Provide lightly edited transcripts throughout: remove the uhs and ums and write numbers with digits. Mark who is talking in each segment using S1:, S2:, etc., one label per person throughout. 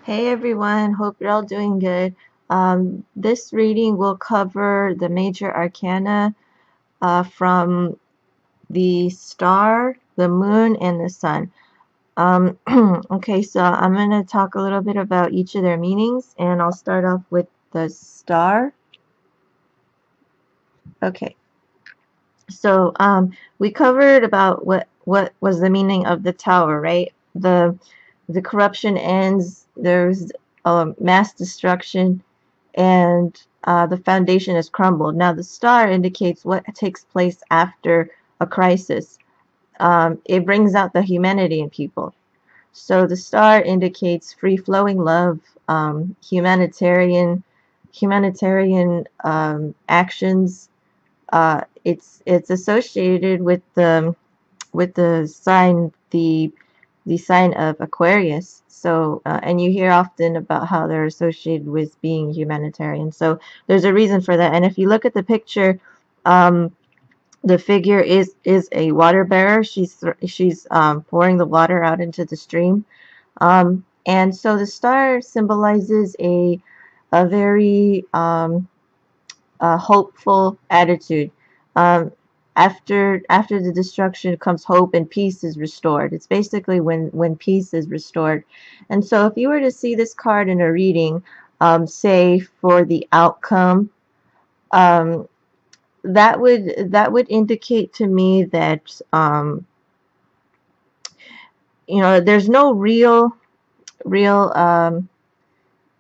S1: Hey everyone, hope you're all doing good. This reading will cover the major arcana from the star, the moon, and the sun. Okay, so I'm going to talk a little bit about each of their meanings, and I'll start off with the star. Okay, so we covered about what was the meaning of the tower, right? The corruption ends. There's mass destruction, and the foundation is crumbled. Now, the star indicates what takes place after a crisis. It brings out the humanity in people. So the star indicates free-flowing love, humanitarian actions. It's associated with the sign the sign of Aquarius. So, and you hear often about how they're associated with being humanitarian. So there's a reason for that. And if you look at the picture, um, the figure is a water bearer. She's pouring the water out into the stream. And so the star symbolizes a very hopeful attitude. Um, after the destruction comes hope and peace is restored. It's basically when peace is restored. And so if you were to see this card in a reading, say for the outcome, um, that would indicate to me that there's no real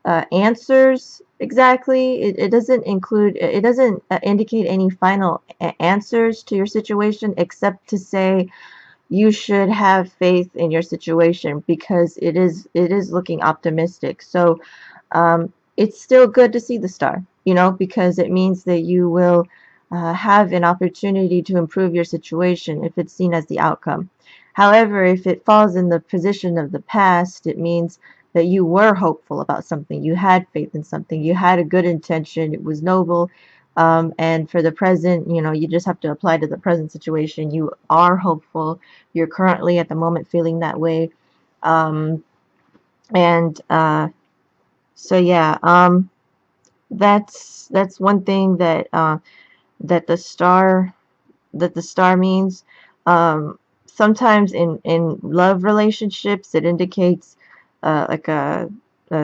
S1: answers exactly. It doesn't indicate any final answers to your situation, except to say you should have faith in your situation because it is looking optimistic. So it's still good to see the star, because it means that you will have an opportunity to improve your situation if it's seen as the outcome. However, if it falls in the position of the past, it means that you were hopeful about something, you had faith in something, you had a good intention, it was noble. And for the present, you just have to apply to the present situation. You are hopeful. You're currently at the moment feeling that way. Um, and so yeah, that's one thing that the star means. Sometimes in love relationships, it indicates like a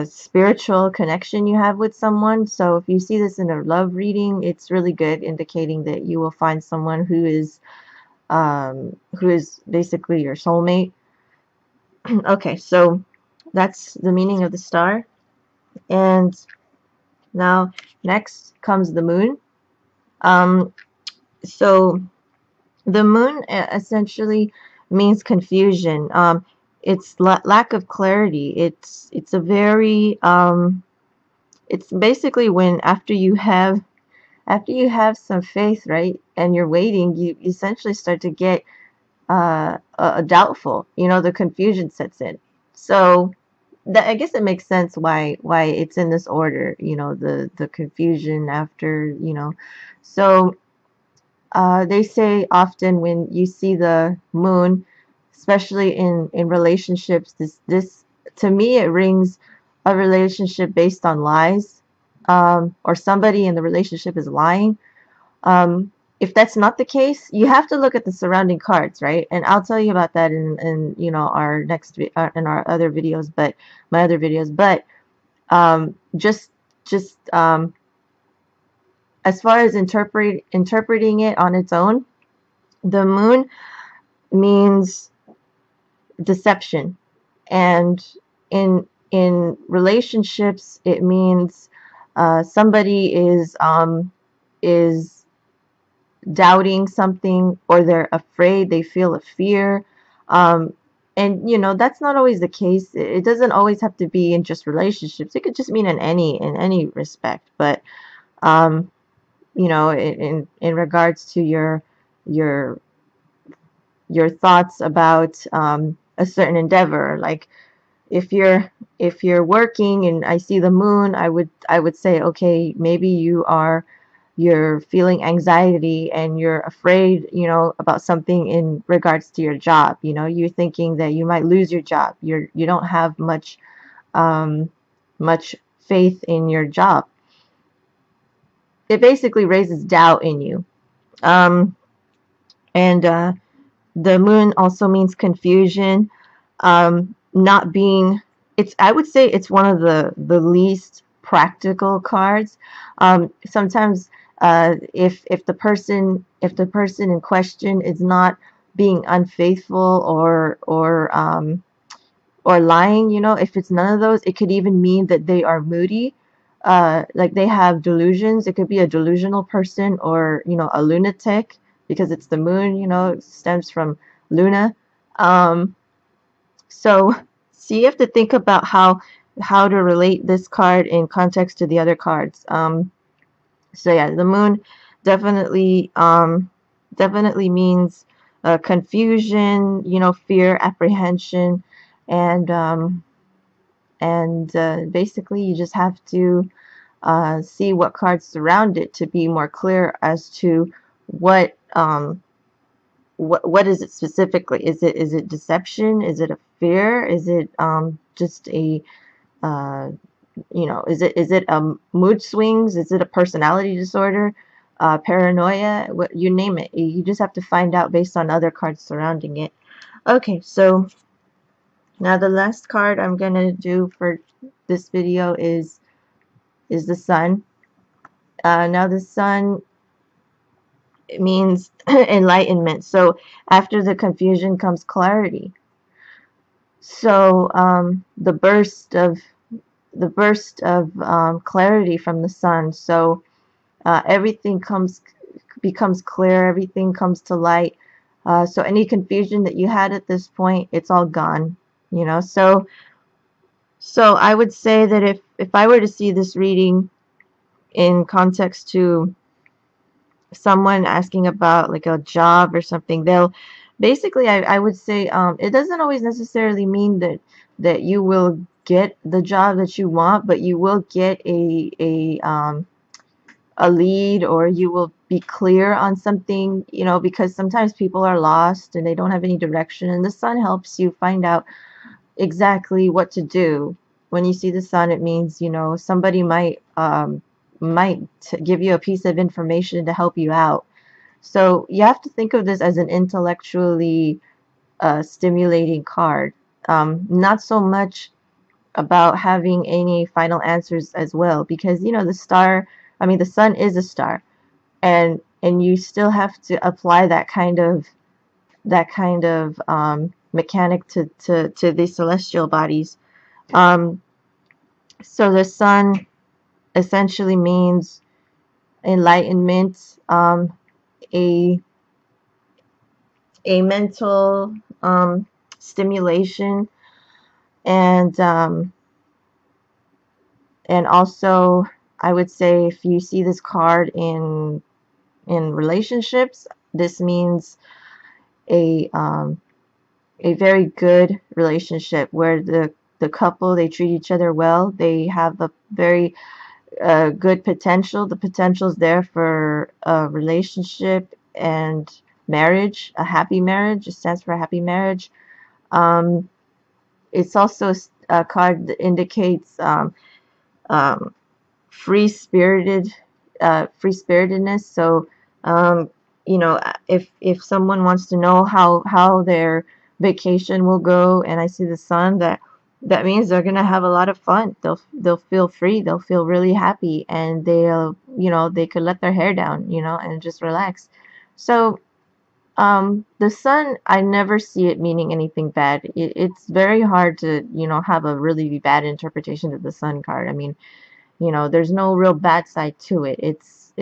S1: spiritual connection you have with someone. So if you see this in a love reading, it's really good, indicating that you will find someone who is basically your soulmate. Okay, so that's the meaning of the star. And now next comes the moon. Um, so the moon essentially means confusion. It's lack of clarity. It's a very it's basically when after you have some faith, right, and you're waiting, you essentially start to get doubtful. The confusion sets in. So that, I guess it makes sense why it's in this order. The confusion after. So they say often when you see the moon, especially in relationships, this to me it rings a relationship based on lies, or somebody in the relationship is lying. If that's not the case, you have to look at the surrounding cards, right? And I'll tell you about that in our in our other videos, but my other videos. But just as far as interpreting it on its own, the moon means deception, and in relationships it means somebody is doubting something, or they're afraid, they feel a fear. um, and that's not always the case. It doesn't always have to be in just relationships. It could just mean in any respect. But um, in regards to your your thoughts about a certain endeavor. Like if you're working and I see the moon, I would say, okay, maybe you're feeling anxiety and you're afraid, about something in regards to your job. You're thinking that you might lose your job. You don't have much much faith in your job. It basically raises doubt in you. Um, and the moon also means confusion, not being. It's, I would say it's one of the least practical cards. Sometimes if the person in question is not being unfaithful or lying, if it's none of those, it could even mean that they are moody, like they have delusions. It could be a delusional person, or a lunatic, because it's the moon, it stems from Luna. Um, so you have to think about how to relate this card in context to the other cards. So yeah, the moon definitely definitely means confusion, fear, apprehension, and basically you just have to see what cards surround it to be more clear as to what is it specifically. Is it deception? Is it a fear? Is it just a uh, is it mood swings? Is it a personality disorder? Paranoia? What, you name it. You just have to find out based on other cards surrounding it. Okay, so now the last card I'm gonna do for this video is the sun. Now the sun means enlightenment. So after the confusion comes clarity. So the burst of clarity from the sun. So everything becomes clear. Everything comes to light. So any confusion that you had at this point, it's all gone. So I would say that if I were to see this reading in context to someone asking about like a job or something, they'll basically, I would say, it doesn't always necessarily mean that you will get the job that you want, but you will get a lead, or you will be clear on something, because sometimes people are lost and they don't have any direction, and the sun helps you find out exactly what to do. When you see the sun, it means, somebody might give you a piece of information to help you out. So you have to think of this as an intellectually stimulating card. Not so much about having any final answers as well, because the sun is a star, and you still have to apply that kind of mechanic to these celestial bodies. Um, so the sun essentially means enlightenment, a a mental stimulation, and also I would say if you see this card in relationships, this means a um, a very good relationship where the couple, they treat each other well. They have a very good potential. The potential is there for a relationship and marriage, a happy marriage. It stands for a happy marriage. Um, it's also a card that indicates um, free spiritedness. So if someone wants to know how their vacation will go, and I see the sun, that means they're gonna have a lot of fun. They'll feel free. They'll feel really happy, and they could let their hair down, and just relax. So the sun, I never see it meaning anything bad. It's very hard to have a really bad interpretation of the sun card. I mean, there's no real bad side to it. It's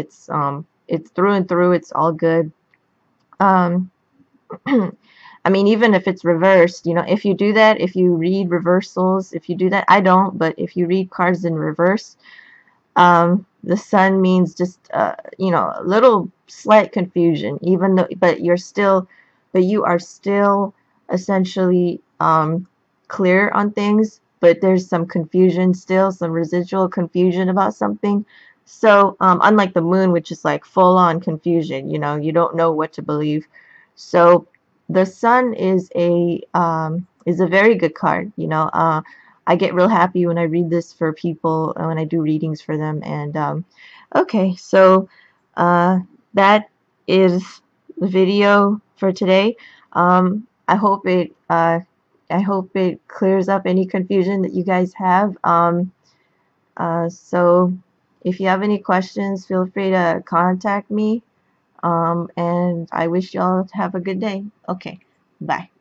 S1: through and through, it's all good. um I mean, even if it's reversed, if you do that, if you read reversals, if you do that, I don't, but if you read cards in reverse, the sun means just a little slight confusion, even though, but you are still essentially clear on things, but there's some confusion still, some residual confusion about something. So unlike the moon, which is like full on confusion, you don't know what to believe. So the sun is a very good card. I get real happy when I read this for people, when I do readings for them. And okay, so uh, that is the video for today. I hope it clears up any confusion that you guys have. So if you have any questions, feel free to contact me. And I wish y'all have a good day. Okay, bye.